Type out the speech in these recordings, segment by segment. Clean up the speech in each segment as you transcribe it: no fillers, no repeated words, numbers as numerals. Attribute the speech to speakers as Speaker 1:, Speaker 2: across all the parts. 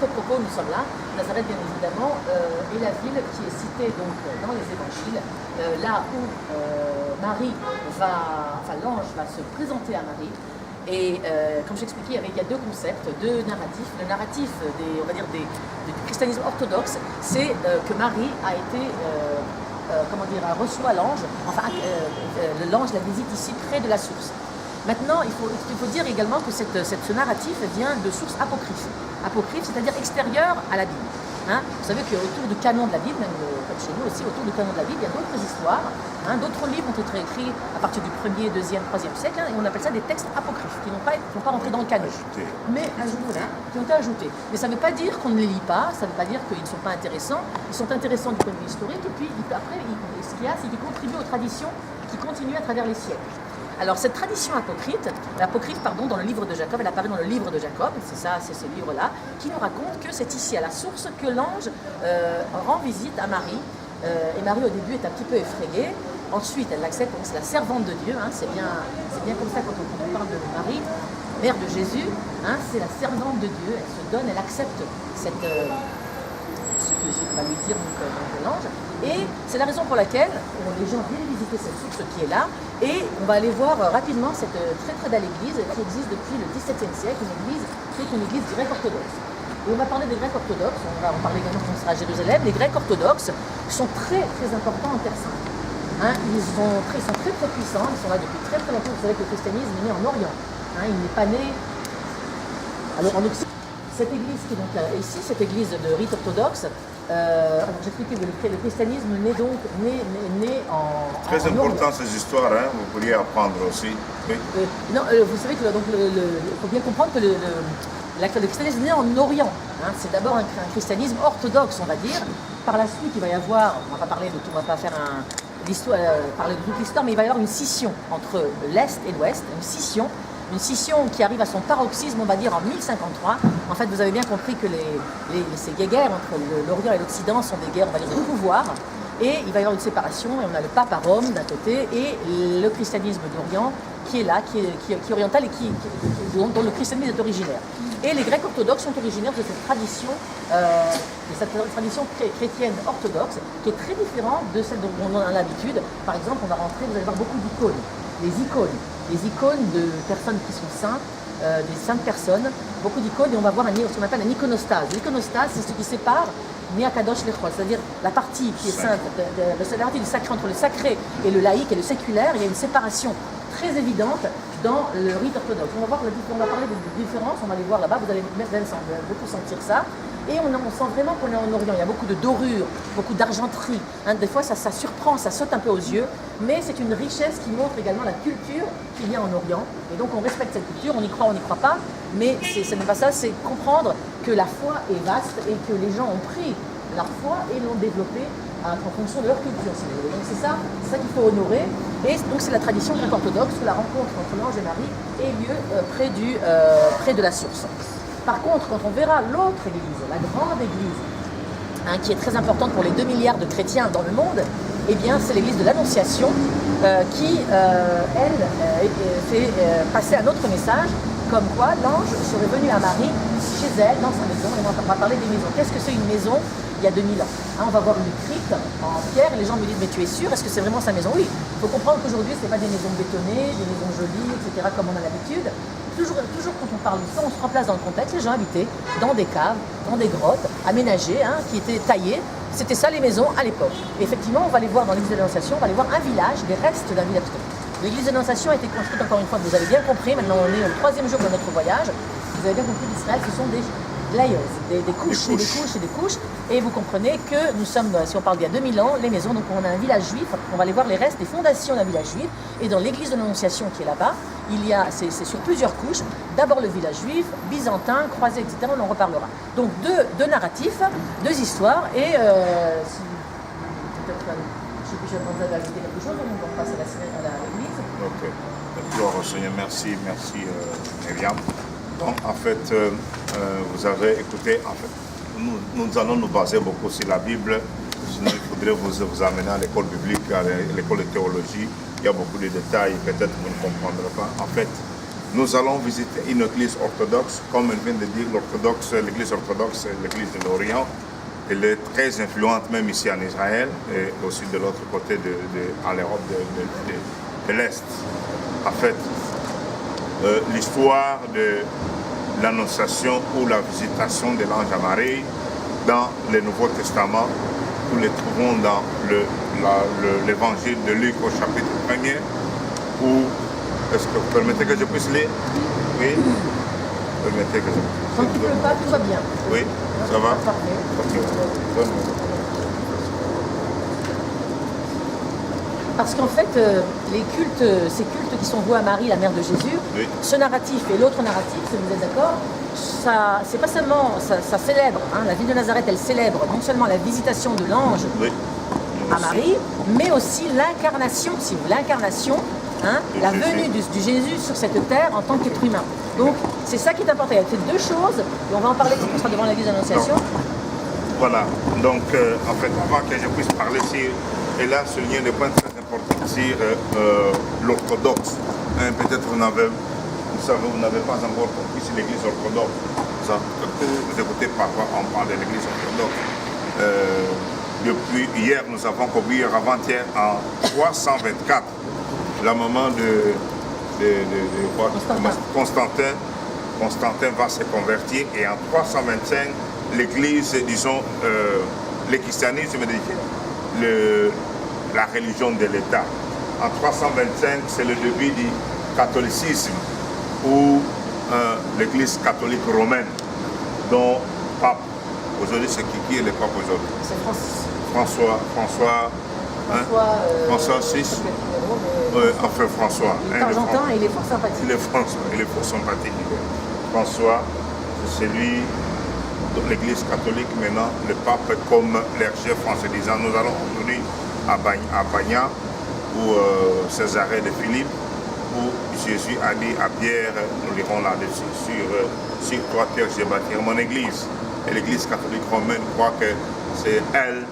Speaker 1: autre propos, nous sommes là. Nazareth, bien évidemment, est la ville qui est citée donc, dans les évangiles, là où l'ange va se présenter à Marie. Et comme j'expliquais, il y a deux concepts, deux narratifs. Le narratif du christianisme orthodoxe, c'est que Marie a été, reçoit l'ange, l'ange la visite ici près de la source. Maintenant, il faut dire également que ce narratif vient de sources apocryphes. Apocryphes, c'est-à-dire extérieures à la Bible. Hein, vous savez qu'autour du canon de la Bible, même comme chez nous aussi, autour du canon de la Bible, il y a d'autres histoires. Hein, d'autres livres ont été écrits à partir du 1er, 2e, 3e siècle, hein, et on appelle ça des textes apocryphes, qui n'ont pas rentré dans le canon. Mais ajoutés, qui ont été ajoutés. Mais ça ne veut pas dire qu'on ne les lit pas, ça ne veut pas dire qu'ils ne sont pas intéressants. Ils sont intéressants du point de vue historique, et puis après, ce qu'il y a, c'est qu'ils contribuent aux traditions qui continuent à travers les siècles. Alors cette tradition apocryphe, dans le livre de Jacob, elle apparaît dans le livre de Jacob, c'est ce livre-là, qui nous raconte que c'est ici à la source que l'ange rend visite à Marie. Et Marie au début est un petit peu effrayée, ensuite elle l'accepte, c'est la servante de Dieu, hein, c'est bien comme ça quand on parle de Marie, mère de Jésus, hein, c'est la servante de Dieu, elle se donne, elle accepte ce que va lui dire l'ange. Et c'est la raison pour laquelle les gens viennent visiter cette source qui est là. Et on va aller voir rapidement cette très très belle église qui existe depuis le XVIIe siècle, une église qui est une église grecque orthodoxe. Et on va parler des Grecs orthodoxes, on va en parler également quand on sera à Jérusalem. Les Grecs orthodoxes sont très très importants en Terre Sainte. Hein, ils sont très très puissants, ils sont là depuis très très longtemps. Vous savez que le christianisme est né en Orient. Hein, il n'est pas né en Occident. Cette église qui est donc ici, cette église de rite orthodoxe, j'expliquais que le christianisme né en
Speaker 2: Très important ces histoires, hein, vous pourriez apprendre aussi. Oui.
Speaker 1: Vous savez que il faut bien comprendre que le christianisme né en Orient. Hein, c'est d'abord un christianisme orthodoxe, on va dire. Par la suite, il va y avoir, on ne va pas parler de tout, on va pas faire parler de toute l'histoire, mais il va y avoir une scission entre l'Est et l'Ouest, une scission qui arrive à son paroxysme, on va dire, en 1053. En fait, vous avez bien compris que ces guerres entre l'Orient et l'Occident sont des guerres, on va dire, de pouvoir. Et il va y avoir une séparation, et on a le pape à Rome d'un côté, et le christianisme d'Orient qui est là, qui est oriental et dont le christianisme est originaire. Et les Grecs orthodoxes sont originaires de cette tradition chrétienne orthodoxe, qui est très différente de celle dont on a l'habitude. Par exemple, on va rentrer, vous allez voir beaucoup d'icônes. Les icônes de personnes qui sont saintes, des saintes personnes, beaucoup d'icônes, et on va voir ce qu'on appelle un iconostase. L'iconostase, c'est ce qui sépare Miakadosh Lechol, c'est-à-dire la partie qui est sainte, la partie du sacré entre le sacré et le laïque et le séculaire. Il y a une séparation très évidente dans le rite orthodoxe. On va parler des différences, on va les voir là-bas, vous allez beaucoup sentir ça. Et on sent vraiment qu'on est en Orient. Il y a beaucoup de dorures, beaucoup d'argenterie. Hein, des fois, ça surprend, ça saute un peu aux yeux. Mais c'est une richesse qui montre également la culture qu'il y a en Orient. Et donc, on respecte cette culture, on y croit, on n'y croit pas. Mais ce n'est pas ça, c'est comprendre que la foi est vaste et que les gens ont pris leur foi et l'ont développée en fonction de leur culture. Si vous voulez. Donc, c'est ça qu'il faut honorer. Et donc, c'est la tradition grecque-orthodoxe que la rencontre entre l'ange et Marie ait lieu près de la source. Par contre, quand on verra l'autre église, la grande église, hein, qui est très importante pour les 2 milliards de chrétiens dans le monde, eh bien, c'est l'église de l'Annonciation qui, elle, fait passer un autre message, comme quoi l'ange serait venu à Marie chez elle, dans sa maison, et on va parler des maisons. Qu'est-ce que c'est une maison il y a 2000 ans? Hein, on va voir une crypte en pierre, et les gens me disent, mais tu es sûr, est-ce que c'est vraiment sa maison? Oui, il faut comprendre qu'aujourd'hui, ce n'est pas des maisons bétonnées, des maisons jolies, etc., comme on a l'habitude. Toujours quand on parle de ça, on se replace dans le contexte. Les gens habitaient dans des caves, dans des grottes, aménagées, hein, qui étaient taillées. C'était ça les maisons à l'époque. Effectivement, on va aller voir dans l'église de l'Annonciation, on va aller voir un village, des restes d'un village. L'église de l'Annonciation a été construite, encore une fois, vous avez bien compris, maintenant on est au 3e jour de notre voyage. Vous avez bien compris qu'Israël, ce sont des layers, des couches et des couches et des couches. Et vous comprenez que nous sommes, si on parle d'il y a 2000 ans, les maisons, donc on a un village juif, on va aller voir les restes des fondations d'un village juif. Et dans l'église de l'Annonciation qui est là-bas, c'est sur plusieurs couches. D'abord le village juif, byzantin, croisé, etc. On en reparlera. Donc deux narratifs, 2 histoires. Et si peut-être, je sais plus, j'ai demandé d'ajouter quelque chose, on passe à l'église.
Speaker 2: Ok. Gloire au Seigneur, merci Myriam. Donc en fait, vous avez écouté, en fait, nous allons nous baser beaucoup sur la Bible. Sinon, il faudrait vous amener à l'école biblique, à l'école de théologie. Il y a beaucoup de détails, peut-être vous ne comprendrez pas. En fait, nous allons visiter une église orthodoxe. Comme elle vient de dire, l'église orthodoxe, c'est l'église de l'Orient. Elle est très influente même ici en Israël et aussi de l'autre côté en l'Europe de l'Est. En fait, l'histoire de l'annonciation ou la visitation de l'ange à Marie dans le Nouveau Testament, nous les trouvons dans l'évangile de Luc au chapitre 1er, où, est-ce que vous permettez que je puisse lire? Oui. Permettez que je puisse.
Speaker 1: Quand il ne pleut pas, tout va bien.
Speaker 2: Oui, ça va?
Speaker 1: Parfait.
Speaker 2: Ok.
Speaker 1: Parce qu'en fait, les cultes, ces cultes qui sont voués à Marie, la mère de Jésus,
Speaker 2: Oui.
Speaker 1: ce narratif et l'autre narratif, si vous êtes d'accord, ça, c'est pas seulement, ça célèbre, hein, la ville de Nazareth, elle célèbre non seulement la visitation de l'ange
Speaker 2: Oui.
Speaker 1: à Marie, mais aussi l'incarnation, si vous voulez, l'incarnation, hein, la
Speaker 2: Jésus.
Speaker 1: venue du Jésus sur cette terre en tant qu'être humain. Donc, c'est ça qui est important. Il y a fait deux choses, et on va en parler quand on sera devant l'église d'Annonciation.
Speaker 2: Voilà, donc en fait, avant que je puisse parler ici, et là, souligner des points très importants sur l'orthodoxe. Hein, peut-être vous n'avez pas encore compris sur l'église orthodoxe. Vous écoutez parfois, on parle de l'église orthodoxe. Depuis hier, nous avons connu avant-hier en 324, la maman de Constantin va se convertir et en 325, l'église, disons, le christianisme devient la religion de l'État. En 325, c'est le début du catholicisme, où l'église catholique romaine, dont pape, aujourd'hui c'est qui est le pape aujourd'hui?
Speaker 1: C'est Francis.
Speaker 2: François VI. Enfin François.
Speaker 1: Il est argentin et il est fort sympathique.
Speaker 2: Il est fort sympathique. François, c'est lui, l'église catholique maintenant, le pape comme leur chef en se disant, nous allons aujourd'hui à Bagna, où Césarée de Philippe, où Jésus a dit à Pierre, nous lirons là-dessus, sur toi terre, je bâtirai mon église. Et l'église catholique romaine croit que c'est elle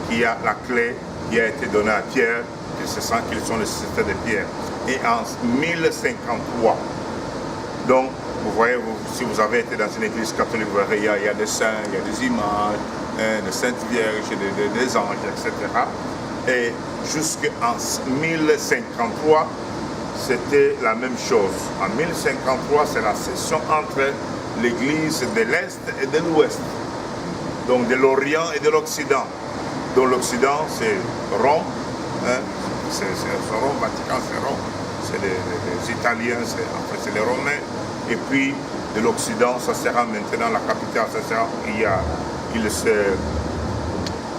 Speaker 2: qui a la clé qui a été donnée à Pierre, et c'est ça qu'ils sont les successeurs de Pierre. Et en 1053, donc vous voyez, si vous avez été dans une église catholique, vous verrez, il y a des saints, il y a des images, des saintes vierges, des anges, etc. Et jusqu'en 1053, c'était la même chose. En 1053, c'est la session entre l'église de l'Est et de l'Ouest, donc de l'Orient et de l'Occident. Donc l'Occident, c'est Rome, hein, c'est Rome, Vatican, c'est Rome, c'est les Italiens, c'est les Romains, et puis de l'Occident, ça sera maintenant la capitale, ça sera,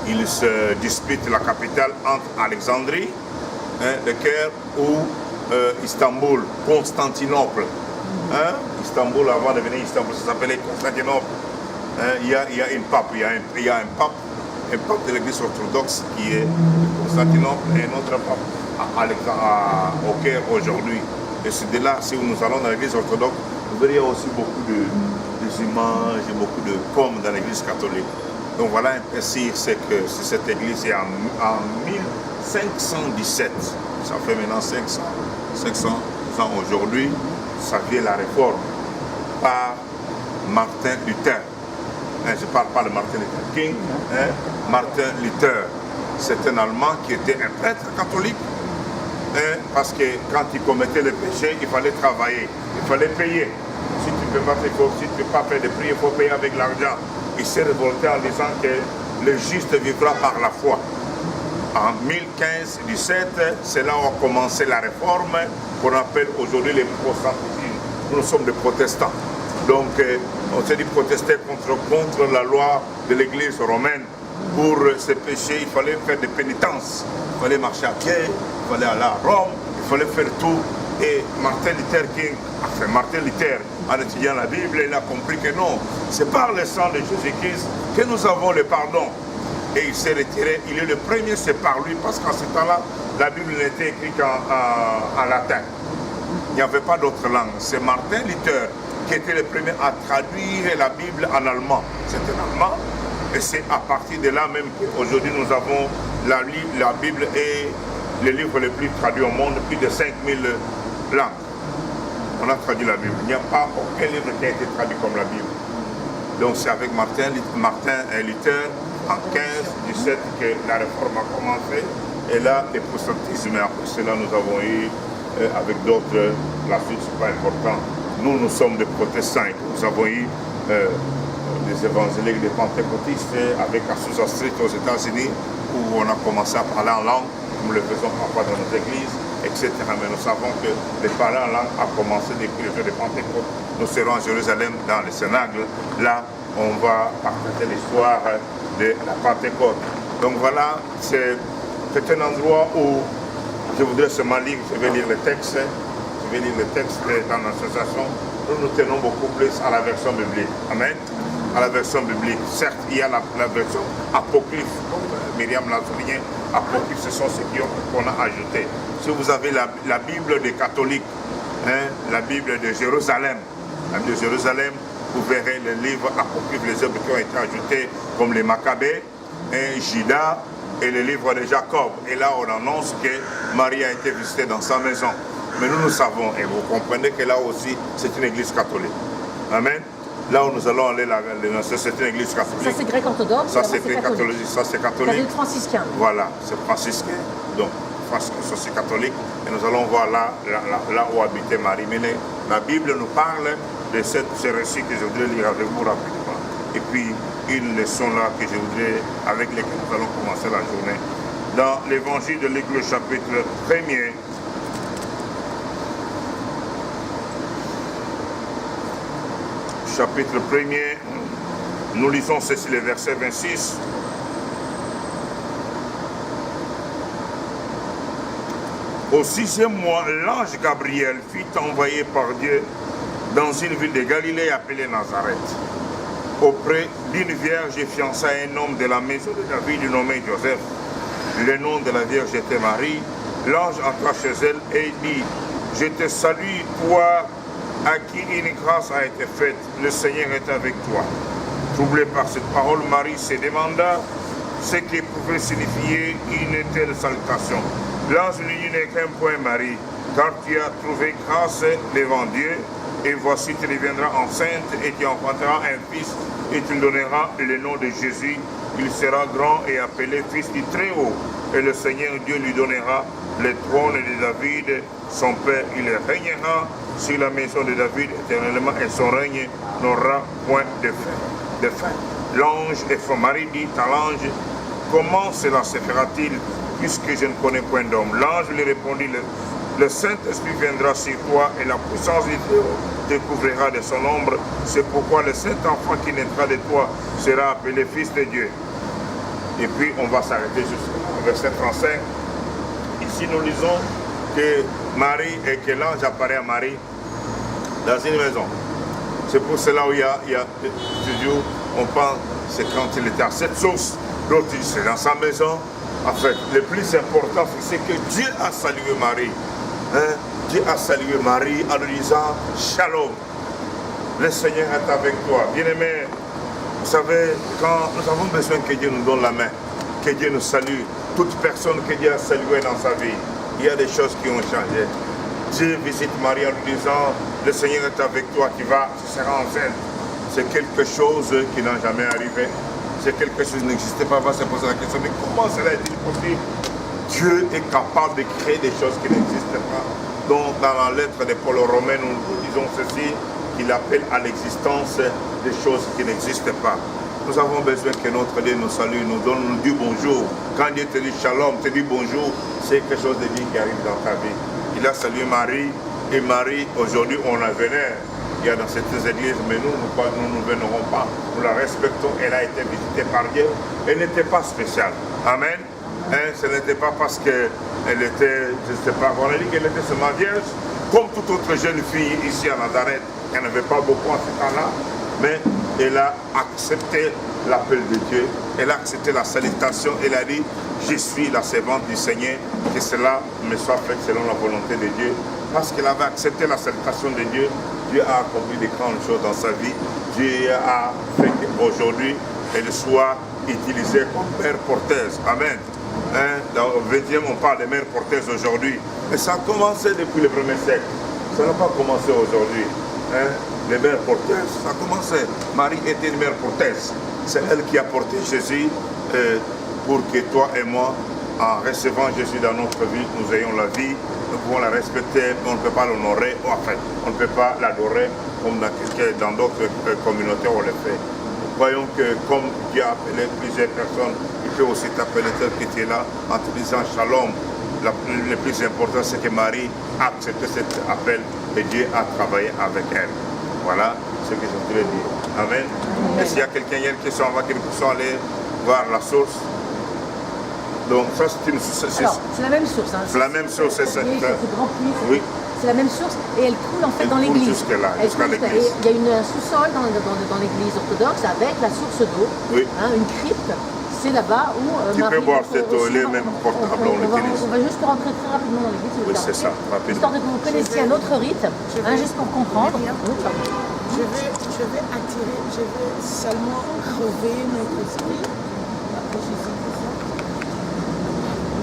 Speaker 2: il se dispute la capitale entre Alexandrie, hein, le Caire, ou Istanbul, Constantinople. Hein? Istanbul, avant de devenir Istanbul, ça s'appelait Constantinople. Hein? Il y a une pape, il y a un pape de l'église orthodoxe qui est Constantinople et un autre pape au Caire aujourd'hui. Et c'est de là, si nous allons dans l'église orthodoxe, vous verrez aussi beaucoup d'images, beaucoup de pommes dans l'église catholique. Donc voilà un peu si c'est que cette église est en 1517. Ça fait maintenant 500 ans aujourd'hui. Ça vient la réforme par Martin Luther. Hein, je ne parle pas de Martin Luther King. Hein, Martin Luther, c'est un Allemand qui était un prêtre catholique. Hein, parce que quand il commettait le péché, il fallait travailler, il fallait payer. Si tu ne peux pas faire de prières, il faut payer avec l'argent. Il s'est révolté en disant que le juste vivra par la foi. En 1517, c'est là où a commencé la réforme qu'on appelle aujourd'hui les protestantismes. Nous sommes des protestants. Donc, on s'est dit protester contre la loi de l'église romaine. Pour ces péchés, il fallait faire des pénitences. Il fallait marcher à pied, il fallait aller à Rome, il fallait faire tout. Et Martin Luther, en étudiant la Bible, il a compris que non, c'est par le sang de Jésus-Christ que nous avons le pardon. Et il s'est retiré, il est le premier, c'est par lui, parce qu'en ce temps-là, la Bible n'était écrite en latin. Il n'y avait pas d'autre langue. C'est Martin Luther qui était le premier à traduire la Bible en allemand. C'était en allemand. Et c'est à partir de là même qu'aujourd'hui nous avons la Bible et le livre le plus traduit au monde, plus de 5000 langues. on a traduit la Bible. Il n'y a pas aucun livre qui a été traduit comme la Bible. Donc c'est avec Martin Luther en 1517 que la réforme a commencé. Et là, les protestantismes, et après cela, nous avons eu, avec d'autres, la suite, c'est pas important. Nous sommes des protestants. Nous avons eu des évangéliques, des pentecôtistes, avec Azusa Street aux États-Unis, où on a commencé à parler en langue. Nous le faisons parfois dans nos églises, etc. Mais nous savons que les parler en langue a commencé depuis le jour de Pentecôte. Nous serons à Jérusalem, dans le Cénacle. Là, on va partager l'histoire de la Pentecôte. Donc voilà, c'est un endroit où je voudrais seulement lire, je vais lire le texte. Je vais lire le texte dans l'association. Nous tenons beaucoup plus à la version biblique. Amen. À la version biblique. Certes, il y a la version apocryphe, comme Myriam l'a souligné. Apocryphe, ce sont ceux qu'on a ajoutés. Si vous avez la Bible des catholiques, la Bible de Jérusalem, vous verrez les livres apocryphes, les œuvres qui ont été ajoutées, comme les Maccabées, Judas et le livre de Jacob. Et là, on annonce que Marie a été visitée dans sa maison. Mais nous savons, et vous comprenez que là aussi, c'est une église catholique. Amen. Là où nous allons aller, c'est une église catholique.
Speaker 1: Ça, c'est grec orthodoxe.
Speaker 2: Ça, c'est grec catholique. Ça, c'est catholique.
Speaker 1: Catholique franciscain.
Speaker 2: Voilà, c'est franciscain. Donc, ça, c'est catholique. Et nous allons voir là où habitait Marie. Mais la Bible nous parle de ce récit que je voudrais lire avec vous rapidement. Et puis, une leçon là que je voudrais, avec laquelle nous allons commencer la journée. Dans l'évangile de Luc, le chapitre 1er, chapitre 1er, nous lisons ceci, le verset 26. Au 6e mois, l'ange Gabriel fut envoyé par Dieu dans une ville de Galilée appelée Nazareth, auprès d'une vierge fiancée à un homme de la maison de David nommé Joseph. Le nom de la vierge était Marie. L'ange entra chez elle et dit: Je te salue, toi à qui une grâce a été faite, le Seigneur est avec toi. Troublée par cette parole, Marie se demanda ce qui pouvait signifier une telle salutation. L'ange lui dit: N'aie qu'un point, Marie, car tu as trouvé grâce devant Dieu, et voici tu deviendras enceinte et tu enfanteras un fils, et tu lui donneras le nom de Jésus. Il sera grand et appelé fils du Très-Haut, et le Seigneur Dieu lui donnera le trône de David, son père. Il régnera sur la maison de David éternellement, et son règne n'aura point de fin. L'ange et son mari dit à l'ange: Comment cela se fera-t-il, puisque je ne connais point d'homme? L'ange lui répondit: Le Saint-Esprit viendra sur toi, et la puissance du Dieu te couvrira de son ombre. C'est pourquoi le Saint-Enfant qui naîtra de toi sera appelé Fils de Dieu. Et puis on va s'arrêter jusqu'au verset 35. Ici nous lisons que Marie et que l'ange apparaît à Marie dans une maison. C'est pour cela où il y a toujours, on pense, c'est quand il était à cette source, l'autre c'est dans sa maison. En fait, le plus important, c'est que Dieu a salué Marie. Dieu a salué Marie en lui disant: Shalom, le Seigneur est avec toi. Bien-aimé, vous savez, quand nous avons besoin que Dieu nous donne la main, que Dieu nous salue, toute personne que Dieu a saluée dans sa vie, il y a des choses qui ont changé. Dieu visite Marie en lui disant: le Seigneur est avec toi, tu seras enceinte. C'est quelque chose qui n'a jamais arrivé. C'est quelque chose qui n'existait pas. On va se poser la question: mais comment cela est-il possible? Dieu est capable de créer des choses qui n'existent pas. Donc dans la lettre de Paul aux Romains, nous disons ceci, qu'il appelle à l'existence des choses qui n'existent pas. Nous avons besoin que notre Dieu nous salue, nous dit bonjour. Quand Dieu te dit shalom, te dit bonjour, c'est quelque chose de bien qui arrive dans ta vie. Il a salué Marie, et Marie, aujourd'hui, on la vénère. Il y a dans cette église, mais nous ne vénérons pas. Nous la respectons. Elle a été visitée par Dieu. Elle n'était pas spéciale. Amen. Ce n'était pas parce qu'elle était, je ne sais pas, on a dit qu'elle était seulement vierge, comme toute autre jeune fille ici à Nazareth. Elle n'avait pas beaucoup en ce temps-là, mais elle a accepté l'appel de Dieu, elle a accepté la salutation, elle a dit: je suis la servante du Seigneur, que cela me soit fait selon la volonté de Dieu. Parce qu'elle avait accepté la salutation de Dieu, Dieu a accompli de grandes choses dans sa vie. Dieu a fait qu'aujourd'hui, elle soit utilisée comme mère porteuse. Amen. Dans le 20e, on parle de mère porteuse aujourd'hui. Mais ça a commencé depuis le 1er siècle. Ça n'a pas commencé aujourd'hui. Hein? Les mères porteuses, ça a commencé. Marie était une mère porteuse. C'est elle qui a porté Jésus pour que toi et moi, en recevant Jésus dans notre vie, nous ayons la vie. Nous pouvons la respecter, mais on ne peut pas l'honorer. En fait, on ne peut pas l'adorer comme dans d'autres communautés on le fait. Voyons que comme Dieu a appelé plusieurs personnes, il peut aussi t'appeler tel que tu es là en te disant shalom. Le plus important, c'est que Marie a accepté cet appel et Dieu a travaillé avec elle. Voilà ce que je voudrais dire. Amen. Et s'il y a quelqu'un hier qui sont allés voir la source, donc ça c'est une source.
Speaker 1: Alors, c'est la même source. Hein.
Speaker 2: C'est la même source, c'est cette.
Speaker 1: Oui. C'est la même source et elle coule en fait dans l'église.
Speaker 2: Jusqu'à l'église.
Speaker 1: Il y a un sous-sol dans l'église orthodoxe avec la source d'eau,
Speaker 2: oui.
Speaker 1: Hein, une crypte. C'est là-bas où
Speaker 2: tu peux boire cette eau, elle est même portable, on l'utilise.
Speaker 1: On va juste rentrer très rapidement dans l'église.
Speaker 2: Oui, c'est ça, rapidement.
Speaker 1: Histoire que vous connaissiez un autre rite, juste pour comprendre.
Speaker 3: Je vais seulement réveiller notre esprit.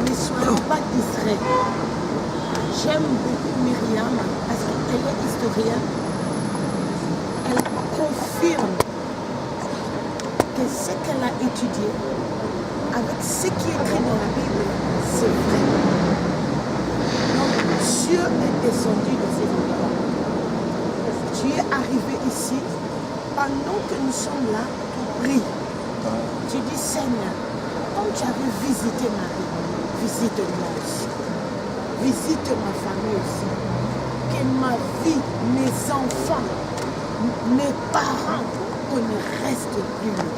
Speaker 3: Ne soyons pas distraits. J'aime beaucoup Myriam parce qu'elle est historienne. Elle confirme que ce qu'elle a étudié, avec ce qui est écrit dans la Bible, c'est vrai. Donc Dieu est descendu dans ces endroits. Tu es arrivé ici, pendant que nous sommes là, tu pries. Tu dis Seigneur, comme tu avais visité Marie, visite-moi aussi. Visite ma famille aussi. Que ma vie, mes enfants, mes parents, qu'on ne reste plus le même.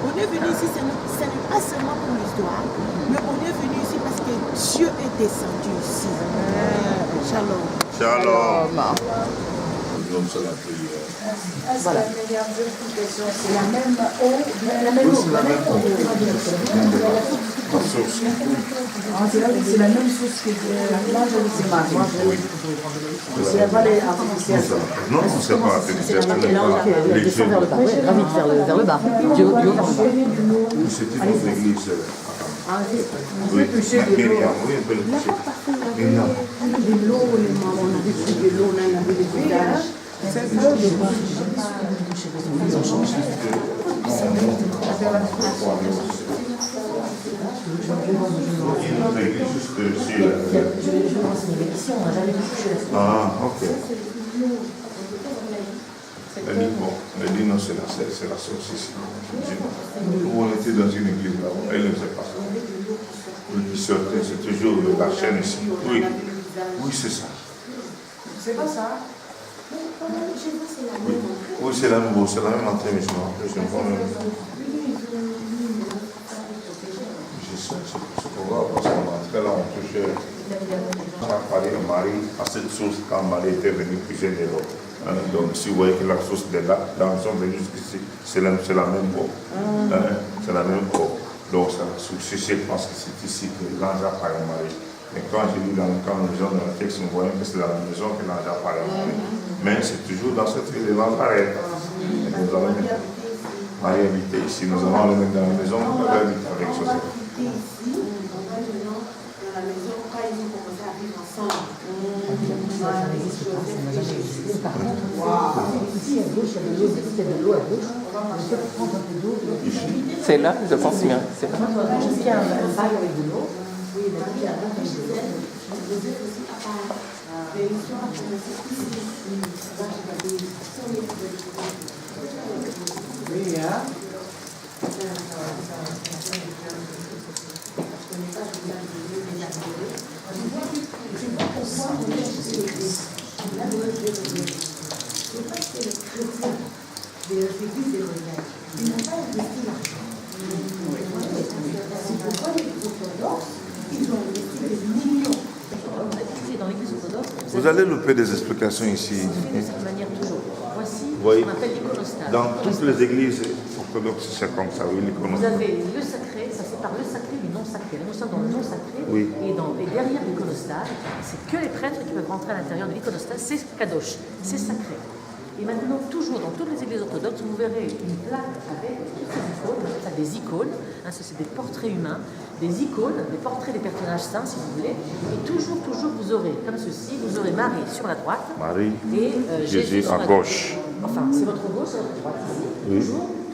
Speaker 3: On est venu ici, ce n'est pas seulement pour l'histoire, mais on est venu ici parce que Dieu est descendu ici. Shalom.
Speaker 2: Shalom. Nous la prière.
Speaker 1: Voilà.
Speaker 4: C'est la même eau.
Speaker 1: La même eau.
Speaker 4: C'est la même chose que moi je sais pas. C'est la vallée artificielle.
Speaker 2: Non, c'est pas artificiel.
Speaker 1: Elle descend vers le bas. Gravite vers le bas. Du haut vers le bas.
Speaker 2: C'était notre église.
Speaker 4: Oui,
Speaker 2: Myriam, oui, un peu le toucher. Myriam.
Speaker 4: de l'eau, on a vu de l'eau, on a vu des villages.
Speaker 2: Ah, ok. Elle dit, bon, elle dit non, c'est la source ici. Où on était dans une église là-bas, elle ne faisait pas ça. Le qui sortait, c'est toujours la chaîne ici. Oui, oui, c'est ça.
Speaker 4: C'est pas ça?
Speaker 2: Oui, oui c'est la même entrée, mais je me vois même. Je sais, c'est pour voir, parce qu'on rentrait là, on touchait. On a parlé à Marie, à cette source, quand Marie était venue puiser de l'eau. Donc, si vous voyez que la source de là, dans son venu jusqu'ici, c'est la même eau. C'est la même eau. Donc, c'est la source. Je pense que c'est ici que l'ange a parlé à Marie. Mais quand j'ai lu dans le texte, nous voyons que c'est dans la maison que l'ange a parlé à Marie. Mais c'est toujours dans cette ville de Nazareth. Marie habitait ici. Nous allons le mettre dans la maison, nous allons habiter avec Joseph.
Speaker 3: Ici, maintenant, dans la maison, quand ils ont commencé à vivre ensemble.
Speaker 5: C'est là, je pense bien. C'est là.
Speaker 1: Il y a un bail avec de l'eau. Oui, il y a un bail avec de l'eau.
Speaker 4: Oui, hein?
Speaker 2: Vous allez louper des explications ici.
Speaker 1: De cette manière toujours. Voici
Speaker 2: Oui.
Speaker 1: ce qu'on appelle l'iconostase.
Speaker 2: Dans toutes les églises orthodoxes, c'est comme ça, oui,
Speaker 1: Vous
Speaker 2: l'iconostase.
Speaker 1: avez le sacré, ça sépare le sacré du non sacré. Là, nous sommes dans le non sacré.
Speaker 2: Oui.
Speaker 1: Et derrière l'iconostase, c'est que les prêtres qui peuvent rentrer à l'intérieur de l'iconostase, c'est kadosh, c'est sacré. Et maintenant, toujours dans toutes les églises orthodoxes, vous verrez une plaque avec toutes ces icônes, on appelle ça des icônes, ça c'est des portraits humains. des icônes, des portraits des personnages saints, si vous voulez. Et toujours, vous aurez, comme ceci, vous aurez Marie sur la droite
Speaker 2: Marie,
Speaker 1: et
Speaker 2: Jésus
Speaker 1: sur
Speaker 2: à
Speaker 1: la
Speaker 2: gauche.
Speaker 1: Enfin, c'est votre gauche et votre droite ici.
Speaker 2: Oui.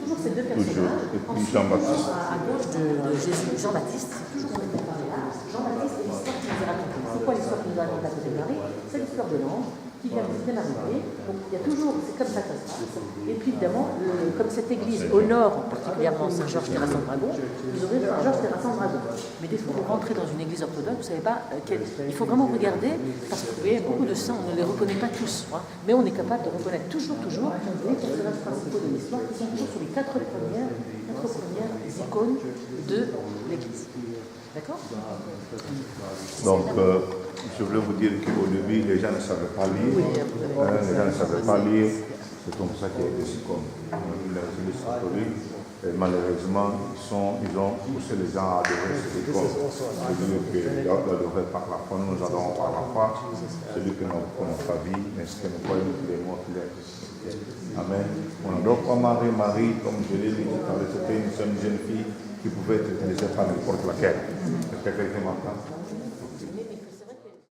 Speaker 1: Toujours ces deux personnages.
Speaker 2: Et puis
Speaker 1: Ensuite,
Speaker 2: Jean-Baptiste.
Speaker 1: à gauche de Jésus, Jean-Baptiste, c'est toujours ce qu'on parle là. Jean-Baptiste est l'histoire qui nous a racontée. C'est quoi l'histoire qui nous a racontée à côté de Marie? C'est l'histoire de l'ange qui vient visiter Marie. Donc il y a toujours, c'est comme ça que ça se passe. Et puis évidemment, comme cette église honore particulièrement Saint-Georges Terrasson Dragon, vous aurez Saint-Georges Terrasson Dragon. Mais des fois, vous rentrez dans une église orthodoxe, vous ne savez pas il faut vraiment regarder, parce que vous voyez, beaucoup de saints, on ne les reconnaît pas tous, hein, mais on est capable de reconnaître toujours les personnages principaux de l'histoire qui sont toujours sur les quatre premières icônes de l'église. D'accord?
Speaker 2: Donc, je voulais vous dire qu'au début, les gens ne savaient pas lire. Les gens ne savaient pas lire. C'est comme ça qu'il y a des icônes. Les églises catholiques, malheureusement, ils ont poussé les gens à adorer ces icônes. C'est-à-dire qu'ils adoraient par la foi, nous adorons par la foi. Celui que nous ne pas vie, mais ce que nous croyons qu'il est mort, qu'il est ressuscité. Amen. On n'adore pas Marie, comme je l'ai dit tout à l'heure, c'était une jeune fille qui pouvait être utilisée par n'importe laquelle. Est-ce que quelqu'un m'entend?